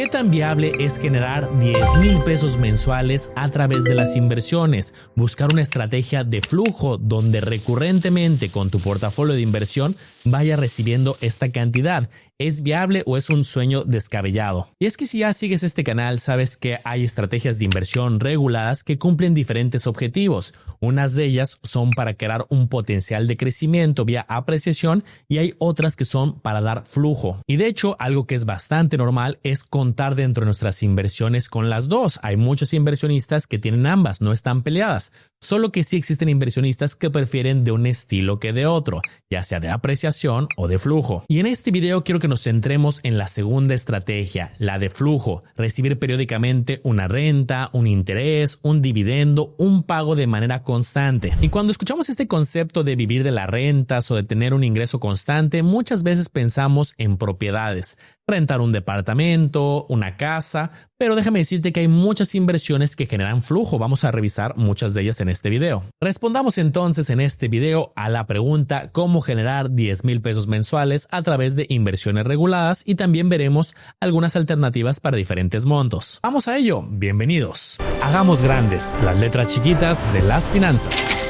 ¿Qué tan viable es generar 10,000 pesos mensuales a través de las inversiones? Buscar una estrategia de flujo donde recurrentemente con tu portafolio de inversión vaya recibiendo esta cantidad. ¿Es viable o es un sueño descabellado? Y es que si ya sigues este canal, sabes que hay estrategias de inversión reguladas que cumplen diferentes objetivos. Unas de ellas son para crear un potencial de crecimiento vía apreciación y hay otras que son para dar flujo. Y de hecho, algo que es bastante normal es contar dentro de nuestras inversiones con las dos. Hay muchos inversionistas que tienen ambas, no están peleadas. Solo que sí existen inversionistas que prefieren de un estilo que de otro, ya sea de apreciación o de flujo. Y en este video quiero que nos centremos en la segunda estrategia, la de flujo, recibir periódicamente una renta, un interés, un dividendo, un pago de manera constante. Y cuando escuchamos este concepto de vivir de las rentas o de tener un ingreso constante, muchas veces pensamos en propiedades, rentar un departamento, una casa, pero déjame decirte que hay muchas inversiones que generan flujo. Vamos a revisar muchas de ellas en este video. Respondamos entonces en este video a la pregunta cómo generar 10,000 pesos mensuales a través de inversiones reguladas y también veremos algunas alternativas para diferentes montos. Vamos a ello, bienvenidos. Hagamos grandes las letras chiquitas de las finanzas.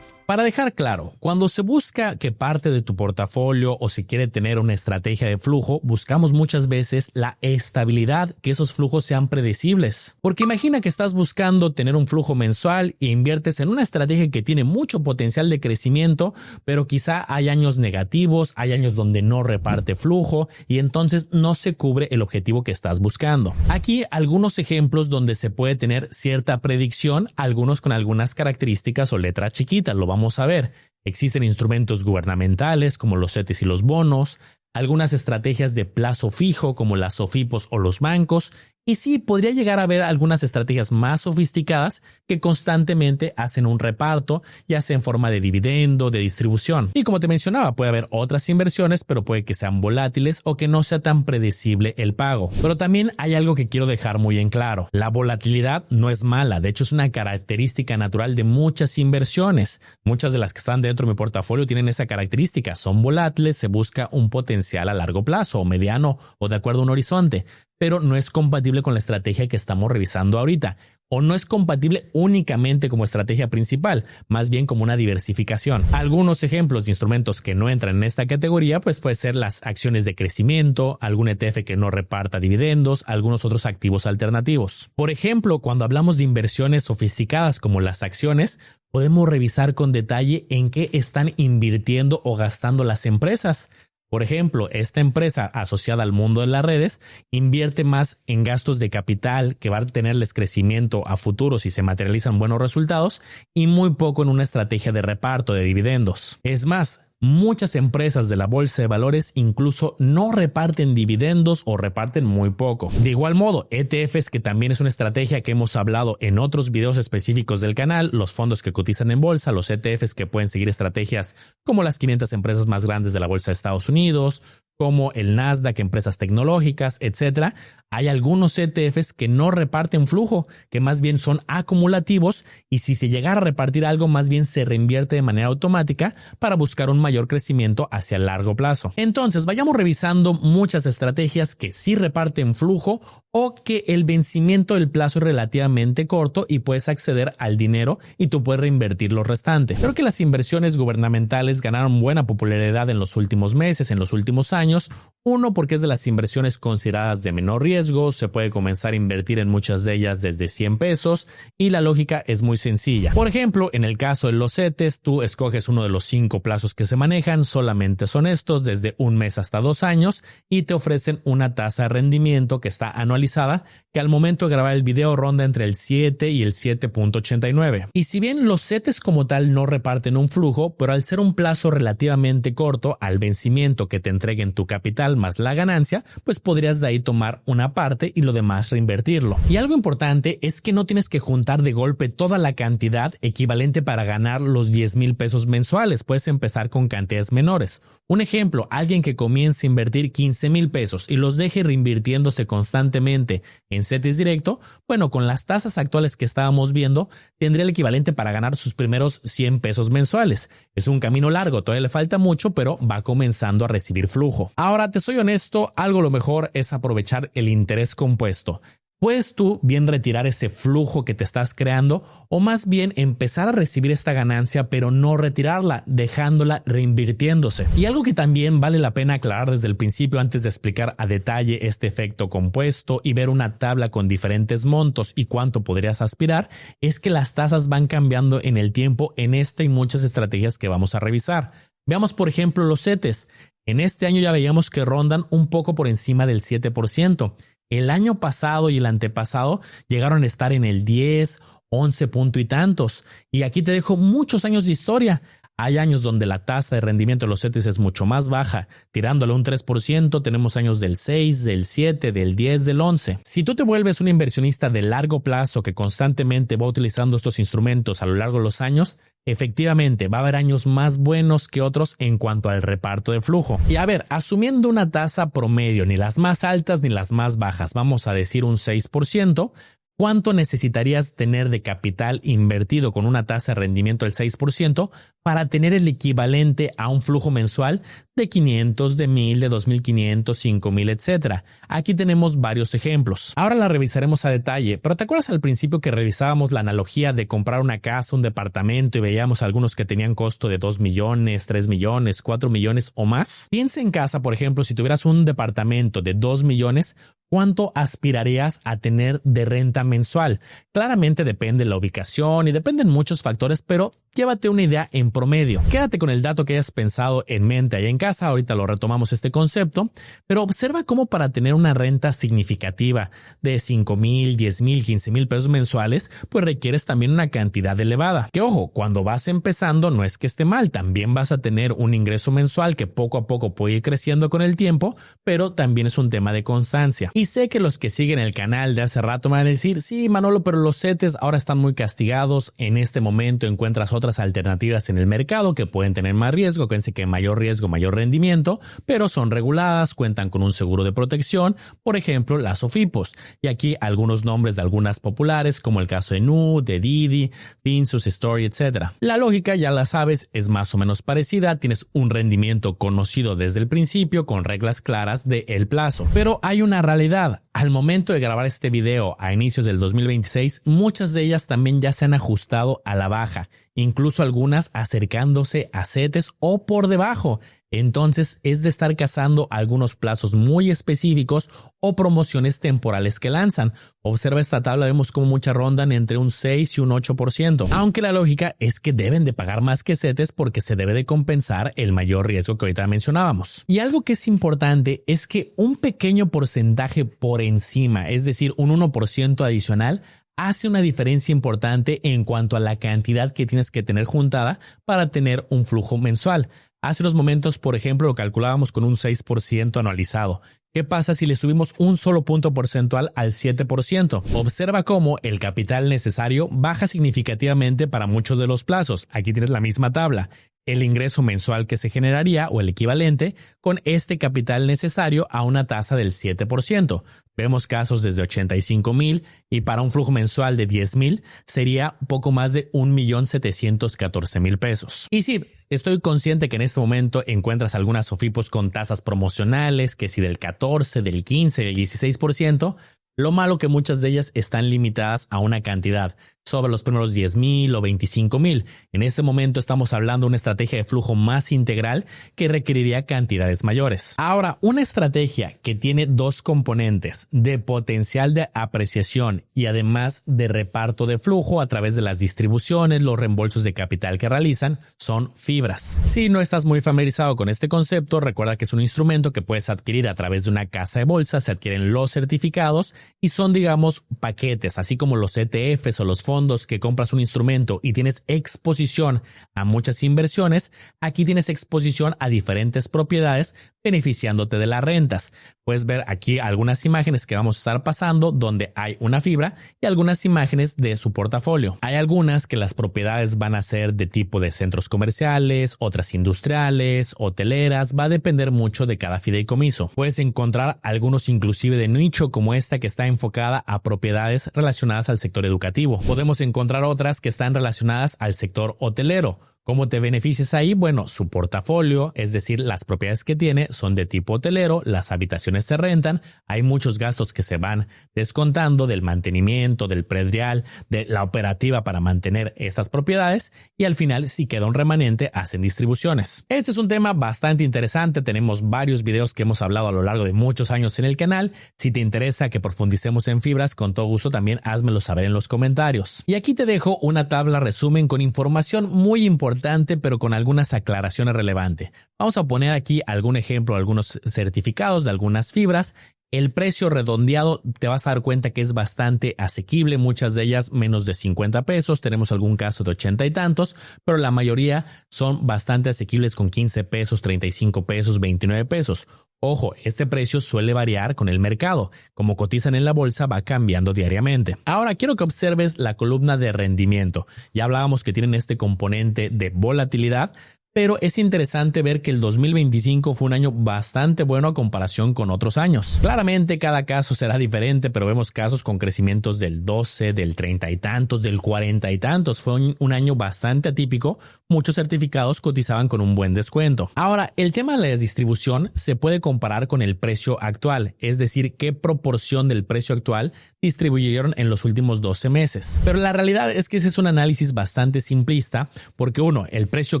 Para dejar claro, cuando se busca que parte de tu portafolio o se quiere tener una estrategia de flujo, buscamos muchas veces la estabilidad, que esos flujos sean predecibles. Porque imagina que estás buscando tener un flujo mensual e inviertes en una estrategia que tiene mucho potencial de crecimiento, pero quizá hay años negativos, hay años donde no reparte flujo y entonces no se cubre el objetivo que estás buscando. Aquí algunos ejemplos donde se puede tener cierta predicción, algunos con algunas características o letras chiquitas, lo vamos a ver. Existen instrumentos gubernamentales como los CETES y los bonos, algunas estrategias de plazo fijo como las SOFIPOS o los bancos, y sí, podría llegar a haber algunas estrategias más sofisticadas que constantemente hacen un reparto, ya sea en forma de dividendo, de distribución. Y como te mencionaba, puede haber otras inversiones, pero puede que sean volátiles o que no sea tan predecible el pago. Pero también hay algo que quiero dejar muy en claro. La volatilidad no es mala, de hecho es una característica natural de muchas inversiones. Muchas de las que están dentro de mi portafolio tienen esa característica, son volátiles, se busca un potencial a largo plazo o mediano o de acuerdo a un horizonte, pero no es compatible con la estrategia que estamos revisando ahorita, o no es compatible únicamente como estrategia principal, más bien como una diversificación. Algunos ejemplos de instrumentos que no entran en esta categoría, pues puede ser las acciones de crecimiento, algún ETF que no reparta dividendos, algunos otros activos alternativos. Por ejemplo, cuando hablamos de inversiones sofisticadas como las acciones, podemos revisar con detalle en qué están invirtiendo o gastando las empresas. Por ejemplo, esta empresa asociada al mundo de las redes invierte más en gastos de capital que va a tenerles crecimiento a futuro si se materializan buenos resultados y muy poco en una estrategia de reparto de dividendos. Es más, muchas empresas de la bolsa de valores incluso no reparten dividendos o reparten muy poco. De igual modo, ETFs, que también es una estrategia que hemos hablado en otros videos específicos del canal, los fondos que cotizan en bolsa, los ETFs que pueden seguir estrategias como las 500 empresas más grandes de la bolsa de Estados Unidos, como el Nasdaq, empresas tecnológicas, etc. Hay algunos ETFs que no reparten flujo, que más bien son acumulativos y si se llegara a repartir algo, más bien se reinvierte de manera automática para buscar un mayor crecimiento hacia el largo plazo. Entonces, vayamos revisando muchas estrategias que sí reparten flujo o que el vencimiento del plazo es relativamente corto y puedes acceder al dinero y tú puedes reinvertir lo restante. Creo que las inversiones gubernamentales ganaron buena popularidad en los últimos meses, en los últimos años. Uno, porque es de las inversiones consideradas de menor riesgo, se puede comenzar a invertir en muchas de ellas desde 100 pesos y la lógica es muy sencilla. Por ejemplo, en el caso de los CETES, tú escoges uno de los 5 plazos que se manejan, solamente son estos, desde 1 mes hasta 2 años y te ofrecen una tasa de rendimiento que está anualizada, que al momento de grabar el video ronda entre el 7 y el 7.89. Y si bien los CETES como tal no reparten un flujo, pero al ser un plazo relativamente corto, al vencimiento que te entreguen tu capital más la ganancia, pues podrías de ahí tomar una parte y lo demás reinvertirlo. Y algo importante es que no tienes que juntar de golpe toda la cantidad equivalente para ganar los 10,000 pesos mensuales. Puedes empezar con cantidades menores. Un ejemplo, alguien que comience a invertir 15,000 pesos y los deje reinvirtiéndose constantemente directamente en CETES directo, bueno, con las tasas actuales que estábamos viendo, tendría el equivalente para ganar sus primeros 100 pesos mensuales. Es un camino largo, todavía le falta mucho, pero va comenzando a recibir flujo. Ahora, te soy honesto, algo lo mejor es aprovechar el interés compuesto. Puedes tú bien retirar ese flujo que te estás creando o más bien empezar a recibir esta ganancia pero no retirarla, dejándola reinvirtiéndose. Y algo que también vale la pena aclarar desde el principio antes de explicar a detalle este efecto compuesto y ver una tabla con diferentes montos y cuánto podrías aspirar, es que las tasas van cambiando en el tiempo en esta y muchas estrategias que vamos a revisar. Veamos por ejemplo los CETES. En este año ya veíamos que rondan un poco por encima del 7%. El año pasado y el antepasado llegaron a estar en el 10, 11 punto y tantos. Y aquí te dejo muchos años de historia. Hay años donde la tasa de rendimiento de los CETES es mucho más baja, tirándole un 3%, tenemos años del 6, del 7, del 10, del 11. Si tú te vuelves un inversionista de largo plazo que constantemente va utilizando estos instrumentos a lo largo de los años, efectivamente va a haber años más buenos que otros en cuanto al reparto de flujo. Y a ver, asumiendo una tasa promedio, ni las más altas ni las más bajas, vamos a decir un 6%, ¿cuánto necesitarías tener de capital invertido con una tasa de rendimiento del 6% para tener el equivalente a un flujo mensual de 500, de 1000, de 2500, 5000, etc.? Aquí tenemos varios ejemplos. Ahora la revisaremos a detalle, pero ¿te acuerdas al principio que revisábamos la analogía de comprar una casa, un departamento y veíamos algunos que tenían costo de 2 millones, 3 millones, 4 millones o más? Piensa en casa, por ejemplo, si tuvieras un departamento de 2 millones, ¿cuánto aspirarías a tener de renta mensual? Claramente depende de la ubicación y dependen muchos factores, pero llévate una idea en promedio. Quédate con el dato que hayas pensado en mente allá en casa, ahorita lo retomamos este concepto, pero observa cómo para tener una renta significativa de 5,000, 10,000, 15,000 pesos mensuales, pues requieres también una cantidad elevada. Que ojo, cuando vas empezando no es que esté mal, también vas a tener un ingreso mensual que poco a poco puede ir creciendo con el tiempo, pero también es un tema de constancia. Y sé que los que siguen el canal de hace rato me van a decir, sí, Manolo, pero los CETES ahora están muy castigados, en este momento encuentras otras alternativas en el mercado que pueden tener más riesgo, acuérdense que mayor riesgo, mayor rendimiento, pero son reguladas, cuentan con un seguro de protección, por ejemplo, las SOFIPOS. Y aquí algunos nombres de algunas populares, como el caso de Nu, de Didi, Finsus, Story, etc. La lógica, ya la sabes, es más o menos parecida, tienes un rendimiento conocido desde el principio, con reglas claras de el plazo. Pero hay una realidad. Al momento de grabar este video a inicios del 2026, muchas de ellas también ya se han ajustado a la baja, incluso algunas acercándose a CETES o por debajo. Entonces es de estar cazando algunos plazos muy específicos o promociones temporales que lanzan. Observa esta tabla, vemos como muchas rondan entre un 6 y un 8%, aunque la lógica es que deben de pagar más que CETES porque se debe de compensar el mayor riesgo que ahorita mencionábamos. Y algo que es importante es que un pequeño porcentaje por encima, es decir, un 1% adicional, hace una diferencia importante en cuanto a la cantidad que tienes que tener juntada para tener un flujo mensual. Hace unos momentos, por ejemplo, lo calculábamos con un 6% anualizado. ¿Qué pasa si le subimos un solo punto porcentual al 7%? Observa cómo el capital necesario baja significativamente para muchos de los plazos. Aquí tienes la misma tabla. El ingreso mensual que se generaría o el equivalente con este capital necesario a una tasa del 7%. Vemos casos desde 85,000 y para un flujo mensual de 10,000 sería poco más de 1,714,000 pesos. Y sí, estoy consciente que en este momento encuentras algunas SOFIPOS con tasas promocionales, que si del 14, del 15, del 16%, lo malo que muchas de ellas están limitadas a una cantidad, sobre los primeros 10,000 o 25,000. En este momento estamos hablando de una estrategia de flujo más integral que requeriría cantidades mayores. Ahora, una estrategia que tiene dos componentes de potencial de apreciación y además de reparto de flujo a través de las distribuciones, los reembolsos de capital que realizan, son fibras. Si no estás muy familiarizado con este concepto, recuerda que es un instrumento que puedes adquirir a través de una casa de bolsa, se adquieren los certificados y son, digamos, paquetes, así como los ETFs o los fondos que compras un instrumento y tienes exposición a muchas inversiones, aquí tienes exposición a diferentes propiedades, beneficiándote de las rentas. Puedes ver aquí algunas imágenes que vamos a estar pasando donde hay una fibra y algunas imágenes de su portafolio. Hay algunas que las propiedades van a ser de tipo de centros comerciales, otras industriales, hoteleras, va a depender mucho de cada fideicomiso. Puedes encontrar algunos inclusive de nicho como esta que está enfocada a propiedades relacionadas al sector educativo. Podemos encontrar otras que están relacionadas al sector hotelero. ¿Cómo te beneficias ahí? Bueno, su portafolio, es decir, las propiedades que tiene son de tipo hotelero, las habitaciones se rentan, hay muchos gastos que se van descontando del mantenimiento, del predial, de la operativa para mantener estas propiedades y al final, si queda un remanente, hacen distribuciones. Este es un tema bastante interesante, tenemos varios videos que hemos hablado a lo largo de muchos años en el canal. Si te interesa que profundicemos en fibras, con todo gusto también házmelo saber en los comentarios. Y aquí te dejo una tabla resumen con información muy importante, pero con algunas aclaraciones relevantes. Vamos a poner aquí algún ejemplo, algunos certificados de algunas fibras. El precio redondeado te vas a dar cuenta que es bastante asequible, muchas de ellas menos de 50 pesos, tenemos algún caso de 80 y tantos, pero la mayoría son bastante asequibles con 15 pesos, 35 pesos, 29 pesos. Ojo, este precio suele variar con el mercado. Como cotizan en la bolsa, va cambiando diariamente. Ahora quiero que observes la columna de rendimiento. Ya hablábamos que tienen este componente de volatilidad, pero es interesante ver que el 2025 fue un año bastante bueno a comparación con otros años. Claramente cada caso será diferente, pero vemos casos con crecimientos del 12, del 30 y tantos, del 40 y tantos. Fue un año bastante atípico. Muchos certificados cotizaban con un buen descuento. Ahora, el tema de la distribución se puede comparar con el precio actual, es decir, qué proporción del precio actual distribuyeron en los últimos 12 meses. Pero la realidad es que ese es un análisis bastante simplista porque el precio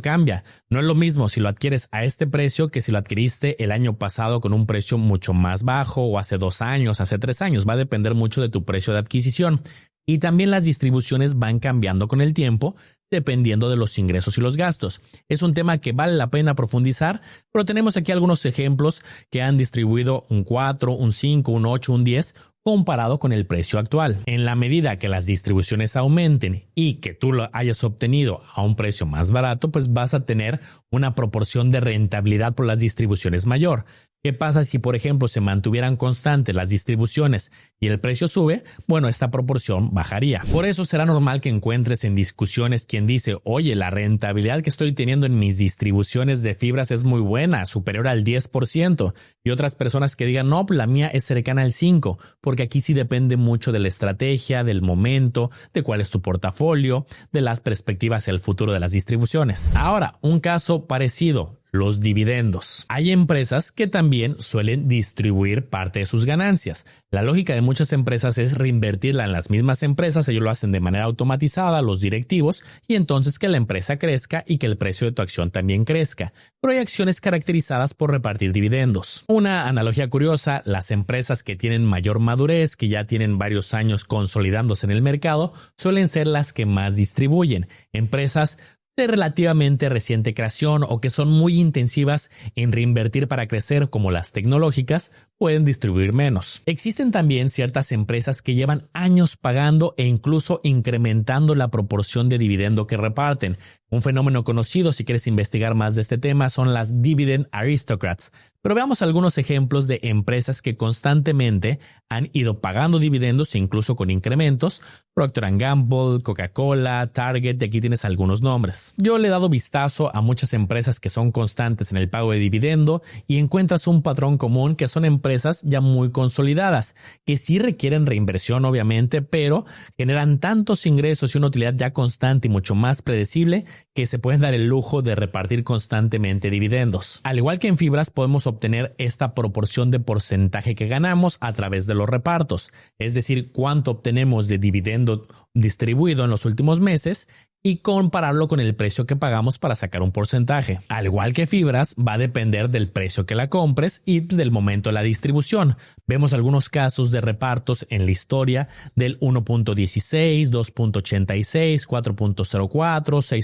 cambia. No es lo mismo si lo adquieres a este precio que si lo adquiriste el año pasado con un precio mucho más bajo o hace 2 años, hace 3 años. Va a depender mucho de tu precio de adquisición. Y también las distribuciones van cambiando con el tiempo dependiendo de los ingresos y los gastos. Es un tema que vale la pena profundizar, pero tenemos aquí algunos ejemplos que han distribuido un 4, un 5, un 8, un 10 comparado con el precio actual. En la medida que las distribuciones aumenten y que tú lo hayas obtenido a un precio más barato, pues vas a tener una proporción de rentabilidad por las distribuciones mayor. ¿Qué pasa si, por ejemplo, se mantuvieran constantes las distribuciones y el precio sube? Bueno, esta proporción bajaría. Por eso será normal que encuentres en discusiones quien dice, oye, la rentabilidad que estoy teniendo en mis distribuciones de fibras es muy buena, superior al 10%. Y otras personas que digan, no, la mía es cercana al 5%, porque aquí sí depende mucho de la estrategia, del momento, de cuál es tu portafolio, de las perspectivas hacia el futuro de las distribuciones. Ahora, un caso parecido. Los dividendos. Hay empresas que también suelen distribuir parte de sus ganancias. La lógica de muchas empresas es reinvertirla en las mismas empresas, ellos lo hacen de manera automatizada, los directivos, y entonces que la empresa crezca y que el precio de tu acción también crezca. Pero hay acciones caracterizadas por repartir dividendos. Una analogía curiosa, las empresas que tienen mayor madurez, que ya tienen varios años consolidándose en el mercado, suelen ser las que más distribuyen. Empresas de relativamente reciente creación o que son muy intensivas en reinvertir para crecer, como las tecnológicas, pueden distribuir menos. Existen también ciertas empresas que llevan años pagando e incluso incrementando la proporción de dividendo que reparten. Un fenómeno conocido, si quieres investigar más de este tema, son las Dividend Aristocrats. Pero veamos algunos ejemplos de empresas que constantemente han ido pagando dividendos, incluso con incrementos. Procter & Gamble, Coca-Cola, Target, y aquí tienes algunos nombres. Yo le he dado vistazo a muchas empresas que son constantes en el pago de dividendo y encuentras un patrón común que son empresas ya muy consolidadas, que sí requieren reinversión obviamente, pero generan tantos ingresos y una utilidad ya constante y mucho más predecible que se pueden dar el lujo de repartir constantemente dividendos. Al igual que en fibras, podemos obtener esta proporción de porcentaje que ganamos a través de los repartos, es decir, cuánto obtenemos de dividendo distribuido en los últimos meses y compararlo con el precio que pagamos para sacar un porcentaje. Al igual que fibras, va a depender del precio que la compres y del momento de la distribución. Vemos algunos casos de repartos en la historia del 1.16, 2.86, 4.04,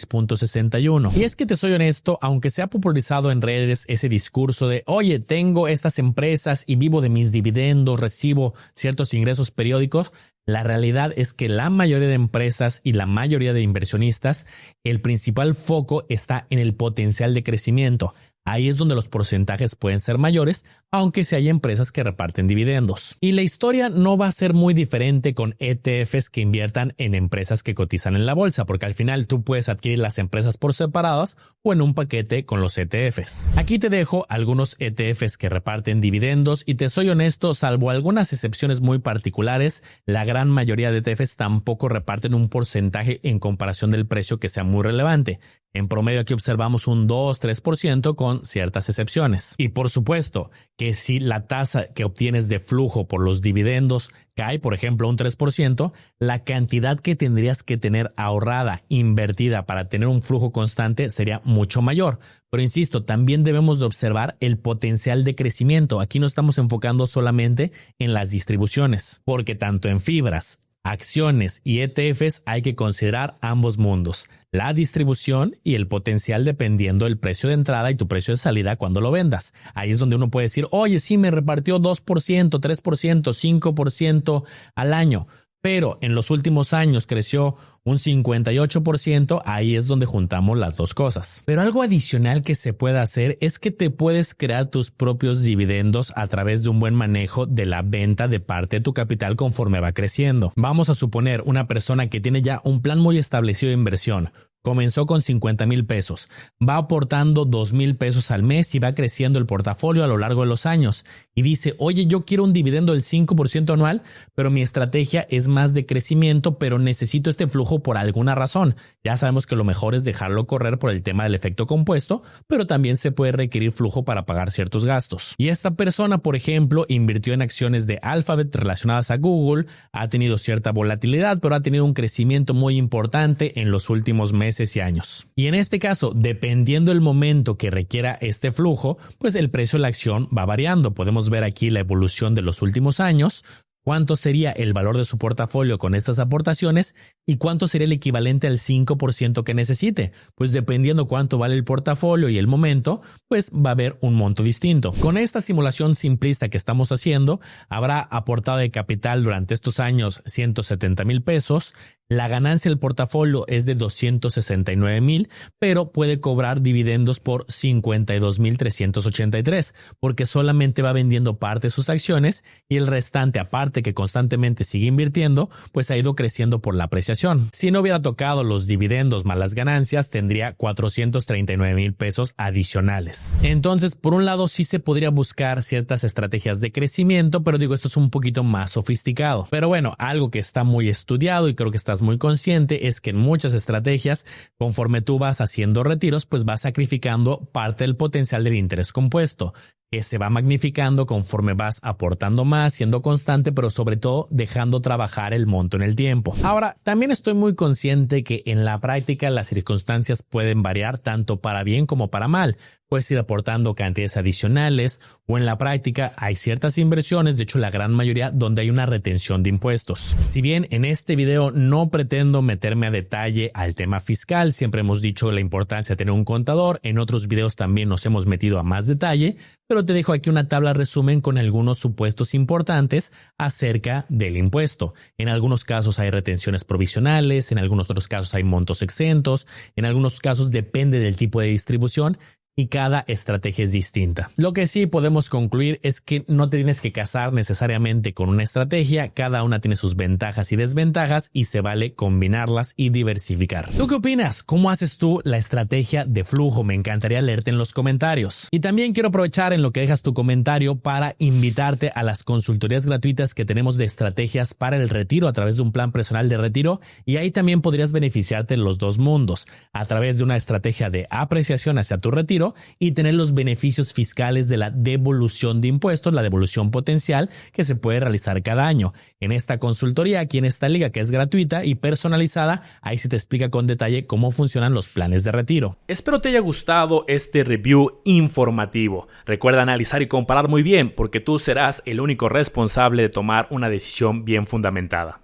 6.61. Y es que te soy honesto, aunque se ha popularizado en redes ese discurso de, oye, tengo estas empresas y vivo de mis dividendos, recibo ciertos ingresos periódicos, la realidad es que la mayoría de empresas y la mayoría de inversionistas, el principal foco está en el potencial de crecimiento. Ahí es donde los porcentajes pueden ser mayores, aunque sí hay empresas que reparten dividendos. Y la historia no va a ser muy diferente con ETFs que inviertan en empresas que cotizan en la bolsa, porque al final tú puedes adquirir las empresas por separadas o en un paquete con los ETFs. Aquí te dejo algunos ETFs que reparten dividendos y te soy honesto, salvo algunas excepciones muy particulares, la gran mayoría de ETFs tampoco reparten un porcentaje en comparación del precio que sea muy relevante. En promedio aquí observamos un 2-3% con ciertas excepciones. Y por supuesto que si la tasa que obtienes de flujo por los dividendos cae, por ejemplo, un 3%, la cantidad que tendrías que tener ahorrada, invertida para tener un flujo constante sería mucho mayor. Pero insisto, también debemos de observar el potencial de crecimiento. Aquí no estamos enfocando solamente en las distribuciones, porque tanto en fibras, acciones y ETFs hay que considerar ambos mundos, la distribución y el potencial dependiendo del precio de entrada y tu precio de salida cuando lo vendas. Ahí es donde uno puede decir, oye, sí, me repartió 2%, 3%, 5% al año, pero en los últimos años creció un 58%, ahí es donde juntamos las dos cosas. Pero algo adicional que se puede hacer es que te puedes crear tus propios dividendos a través de un buen manejo de la venta de parte de tu capital conforme va creciendo. Vamos a suponer una persona que tiene ya un plan muy establecido de inversión. Comenzó con 50,000 pesos, va aportando 2,000 pesos al mes y va creciendo el portafolio a lo largo de los años. Y dice, oye, yo quiero un dividendo del 5% anual, pero mi estrategia es más de crecimiento, pero necesito este flujo por alguna razón. Ya sabemos que lo mejor es dejarlo correr por el tema del efecto compuesto, pero también se puede requerir flujo para pagar ciertos gastos. Y esta persona, por ejemplo, invirtió en acciones de Alphabet relacionadas a Google, ha tenido cierta volatilidad, pero ha tenido un crecimiento muy importante en los últimos meses y años. Y en este caso, dependiendo del momento que requiera este flujo, pues el precio de la acción va variando. Podemos ver aquí la evolución de los últimos años, cuánto sería el valor de su portafolio con estas aportaciones y cuánto sería el equivalente al 5% que necesite. Pues dependiendo cuánto vale el portafolio y el momento, pues va a haber un monto distinto. Con esta simulación simplista que estamos haciendo, habrá aportado de capital durante estos años 170,000 pesos. La ganancia del portafolio es de 269,000, pero puede cobrar dividendos por 52,383, porque solamente va vendiendo parte de sus acciones y el restante, aparte que constantemente sigue invirtiendo, pues ha ido creciendo por la apreciación. Si no hubiera tocado los dividendos más las ganancias, tendría 439,000 pesos adicionales. Entonces, por un lado, sí se podría buscar ciertas estrategias de crecimiento, pero digo, esto es un poquito más sofisticado. Pero bueno, algo que está muy estudiado y creo que estás muy consciente es que en muchas estrategias, conforme tú vas haciendo retiros, pues vas sacrificando parte del potencial del interés compuesto, que se va magnificando conforme vas aportando más, siendo constante, pero sobre todo dejando trabajar el monto en el tiempo. Ahora, también estoy muy consciente que en la práctica las circunstancias pueden variar tanto para bien como para mal. Puedes ir aportando cantidades adicionales o en la práctica hay ciertas inversiones, de hecho la gran mayoría, donde hay una retención de impuestos. Si bien en este video no pretendo meterme a detalle al tema fiscal, siempre hemos dicho la importancia de tener un contador, en otros videos también nos hemos metido a más detalle, pero te dejo aquí una tabla resumen con algunos supuestos importantes acerca del impuesto. En algunos casos hay retenciones provisionales, en algunos otros casos hay montos exentos, en algunos casos depende del tipo de distribución y cada estrategia es distinta. Lo que sí podemos concluir es que no te tienes que casar necesariamente con una estrategia, cada una tiene sus ventajas y desventajas y se vale combinarlas y diversificar. ¿Tú qué opinas? ¿Cómo haces tú la estrategia de flujo? Me encantaría leerte en los comentarios. Y también quiero aprovechar en lo que dejas tu comentario para invitarte a las consultorías gratuitas que tenemos de estrategias para el retiro a través de un plan personal de retiro, y ahí también podrías beneficiarte en los dos mundos, a través de una estrategia de apreciación hacia tu retiro y tener los beneficios fiscales de la devolución de impuestos, la devolución potencial que se puede realizar cada año. En esta consultoría, aquí en esta liga que es gratuita y personalizada, ahí se te explica con detalle cómo funcionan los planes de retiro. Espero te haya gustado este review informativo. Recuerda analizar y comparar muy bien porque tú serás el único responsable de tomar una decisión bien fundamentada.